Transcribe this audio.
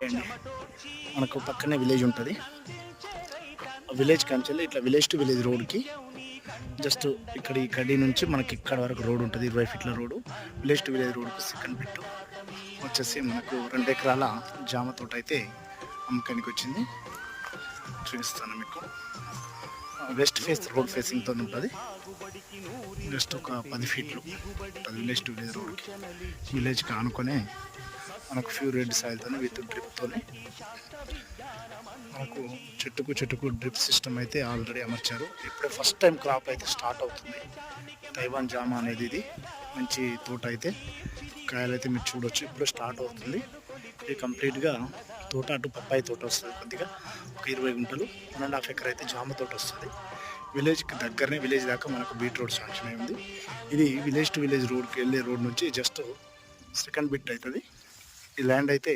అండి మనకు పక్కనే విలేజ్ ఉంటుంది. విలేజ్ కంచెల్లి ఇట్లా విలేజ్ టు విలేజ్ రోడ్కి జస్ట్ ఇక్కడ ఈ కడి నుంచి మనకి ఇక్కడ వరకు రోడ్ ఉంటుంది. 20 ఫీట్ల రోడ్డు. విలేజ్ టు విలేజ్ రోడ్కు సెకండ్ బిట్టు వచ్చేసి మనకు 2 ఎకరాల జామ తోట అయితే అమ్మకానికి వచ్చింది. చూపిస్తాను మీకు. వెస్ట్ ఫేస్ రోడ్ ఫేసింగ్తో ఉంటుంది. జస్ట్ ఒక 10 ఫీట్లు విలేజ్ టు విలేజ్ రోడ్కి. విలేజ్కి ఆనుకొనే మనకు ఫ్యూ రెడ్ సాయిల్తో విత్ డ్రిప్తో మనకు చెట్టుకు డ్రిప్ సిస్టమ్ అయితే ఆల్రెడీ అమర్చారు. ఇప్పుడే ఫస్ట్ టైం క్రాప్ అయితే స్టార్ట్ అవుతుంది. తైవాన్ జామ అనేది ఇది మంచి తోట అయితే కాయలు అయితే మీరు చూడొచ్చు. ఇప్పుడు స్టార్ట్ అవుతుంది. ఇది కంప్లీట్గా తోట అటు పప్పాయి తోట వస్తుంది. కొద్దిగా ఒక 20 గుంటలు 1.5 ఎకర్ అయితే జామ తోట వస్తుంది. విలేజ్కి దగ్గరనే విలేజ్ దాకా మనకు బీట్ రోడ్ శాంక్షన్ అయింది. ఇది విలేజ్ టు విలేజ్ రోడ్కి వెళ్ళే రోడ్ నుంచి జస్ట్ సెకండ్ బిట్ అవుతుంది. ఈ ల్యాండ్ అయితే